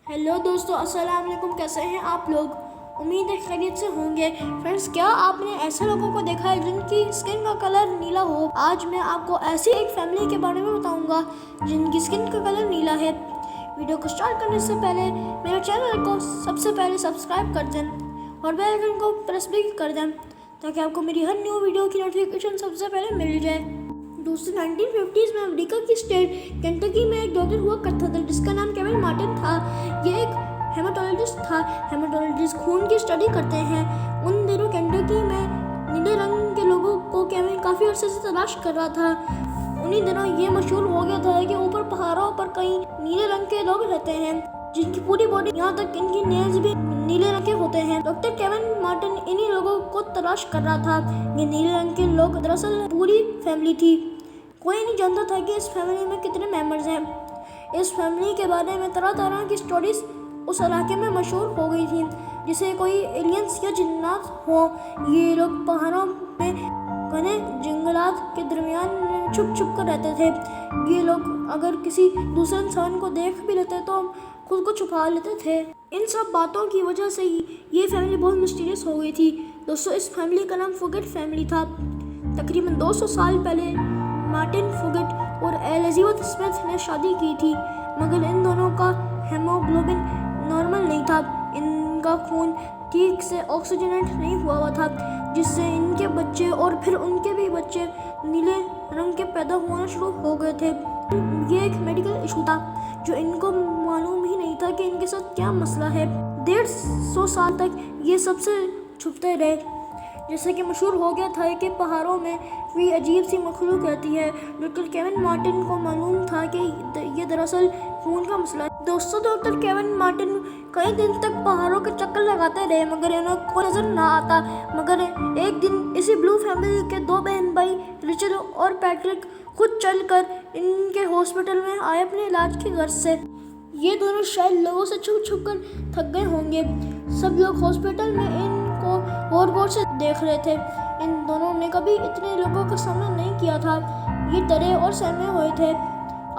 Hello दोस्तों, अस्सलाम वालेकुम। कैसे हैं आप लोग? उम्मीद है खैरियत से होंगे। फ्रेंड्स, क्या आपने ऐसे लोगों को देखा है जिनकी स्किन का कलर नीला हो? आज मैं आपको ऐसी एक फैमिली के बारे में बताऊंगा जिनकी स्किन का कलर नीला है। वीडियो को स्टार्ट करने से पहले मेरे चैनल को सबसे पहले सब्सक्राइब कर दें और बेल आइकन को प्रेस भी कर दें ताकि आपको मेरी हर न्यू वीडियो की नोटिफिकेशन सबसे पहले मिल जाए। दोस्तों, 1950s में अमेरिका की स्टेट केंटकी में एक डॉक्टर हुआ करता था जिसका नाम केविन मार्टिन था। ये एक हेमाटोलॉजिस्ट था। हेमाटोलॉजिस्ट खून की स्टडी करते हैं। उन दिनों केंटकी में नीले रंग के लोगों को केविन काफ़ी अर्से से तलाश कर रहा था। उन्हीं दिनों ये मशहूर हो गया था कि ऊपर पहाड़ों पर कई नीले रंग के लोग रहते हैं जिनकी पूरी बॉडी यहाँ तक इनकी नेल्स भी नीले रंग के होते हैं। डॉक्टर केविन मार्टिन इन्हीं लोगों को तलाश कर रहा था। ये नीले रंग के लोग दरअसल पूरी फैमिली थी। कोई नहीं जानता था कि इस फैमिली में कितने मेंबर्स हैं। इस फैमिली के बारे में तरह तरह की स्टोरीज उस इलाके में मशहूर हो गई थी, जिसे कोई एलियंस या जिन्नात हो। ये लोग पहाड़ों पे घने जंगलात के दरमियान छुप छुप कर रहते थे। ये लोग अगर किसी दूसरे इंसान को देख भी लेते तो खुद को छुपा लेते थे। इन सब बातों की वजह से ही ये फैमिली बहुत मिस्टीरियस हो गई थी। दोस्तों, इस फैमिली का नाम फुगेट फैमिली था। तकरीबन 200 साल पहले मार्टिन फुगेट और एलिजाबेथ स्मिथ ने शादी की थी, मगर इन दोनों का हेमोग्लोबिन नॉर्मल नहीं था। इनका खून ठीक से ऑक्सीजनेट नहीं हुआ था, जिससे इनके बच्चे और फिर उनके भी बच्चे नीले रंग के पैदा होना शुरू हो गए थे। ये एक मेडिकल इशू था जो इनको मालूम ही नहीं था कि इनके साथ क्या मसला है। 150 साल तक ये सबसे छुपते रहे। जैसे कि मशहूर हो गया था कि पहाड़ों में कोई अजीब सी मखलूक रहती है। डॉक्टर केविन मार्टिन को मालूम था कि ये दरअसल खून का मसला है। दोस्तों, डॉक्टर केविन मार्टिन कई दिन तक पहाड़ों के चक्कर लगाते रहे मगर इन्हें कोई नजर ना आता। मगर एक दिन इसी ब्लू फैमिली के दो बहन भाई रिचल और पैट्रिक खुद चलकर इनके हॉस्पिटल में आए अपने इलाज के घर से। ये दोनों शायद लोगों से छुप छुप कर थक गए होंगे। सब लोग हॉस्पिटल में इनको गौर गौर से देख रहे थे। इन दोनों ने कभी इतने लोगों का सामना नहीं किया था। ये डरे और सहमे हुए थे।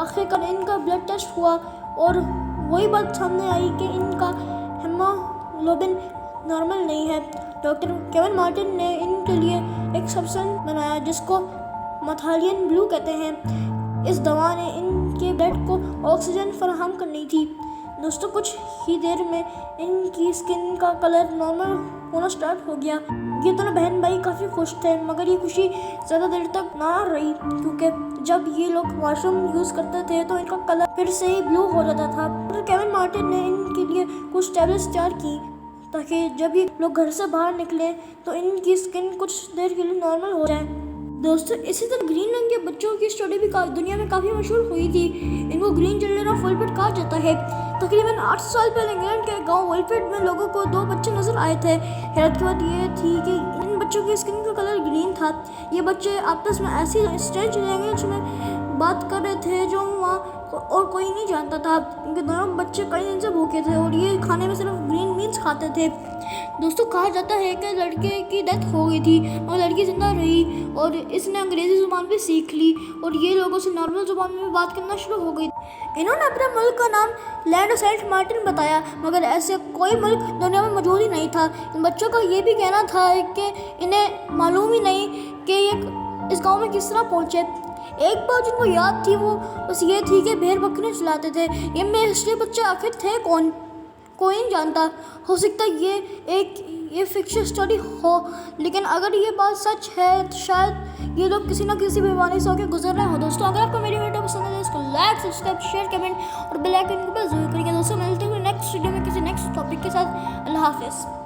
आखिरकार इनका ब्लड टेस्ट हुआ और वही बात सामने आई कि इनका हेमोग्लोबिन नॉर्मल नहीं है। डॉक्टर केविन मार्टिन ने इनके लिए एक सब्सटेंस बनाया जिसको मथालियन ब्लू कहते हैं। इस दवा ने इनके ब्लड को ऑक्सीजन फराहम करनी थी। दोस्तों, कुछ ही देर में इनकी स्किन का कलर नॉर्मल होना स्टार्ट हो गया। ये दोनों बहन भाई काफ़ी खुश थे, मगर ये खुशी ज़्यादा देर तक ना रही, क्योंकि जब ये लोग वॉशरूम यूज़ करते थे तो इनका कलर फिर से ही ब्लू हो जाता था। तो केविन मार्टिन ने इनके लिए कुछ टैबलेट्स तैयार की ताकि जब ये लोग घर से बाहर निकले तो इनकी स्किन कुछ देर के लिए नॉर्मल हो जाए। दोस्तों, इसी तरह ग्रीन रंग के बच्चों की स्टोरी भी दुनिया में काफ़ी मशहूर हुई थी। इनको ग्रीन चिल्ड्रन ऑफ वेलवेट कहा जाता है। तकरीबन 800 साल पहले इंग्लैंड के गांव वेलवेट में लोगों को 2 बच्चे नजर आए थे। हैरत की बात यह थी कि इन बच्चों की स्किन का कलर ग्रीन था। ये बच्चे आपस में ऐसी स्ट्रेंज लैंग्वेज में बात कर रहे थे जो वहाँ और कोई नहीं जानता था। इनके दोनों बच्चे कई दिन से भूखे थे और ये खाने में सिर्फ ग्रीन मीन्स खाते थे। दोस्तों, कहा जाता है कि लड़के की डेथ हो गई थी और लड़की जिंदा रही और इसने अंग्रेज़ी ज़ुबान भी सीख ली और ये लोगों से नॉर्मल ज़ुबान में बात करना शुरू हो गई। इन्होंने अपने मुल्क का नाम लैंड ऑफ सेंट मार्टिन बताया, मगर ऐसे कोई मुल्क दुनिया में मौजूद ही नहीं था। इन बच्चों का ये भी कहना था कि इन्हें मालूम ही नहीं कि ये इस गाँव में किस तरह पहुँचे। एक बात जिनको याद थी वो बस ये थी कि भेड़ बकरियां चलाते थे। ये में हिस्ट्री बच्चे आखिर थे कौन, कोई नहीं जानता। हो सकता है ये फिक्शन स्टोरी हो, लेकिन अगर ये बात सच है तो शायद ये लोग किसी ना किसी बीमारी से होकर गुजर रहे हो। दोस्तों, अगर आपको मेरी वीडियो पसंद है तो इसको लाइक, सब्सक्राइब, शेयर, कमेंट और बेल आइकन को प्रेस जरूर करिएगा। दोस्तों, मिलते हैं नेक्स्ट वीडियो में किसी नेक्स्ट टॉपिक के साथ। अल्लाह हाफिज़।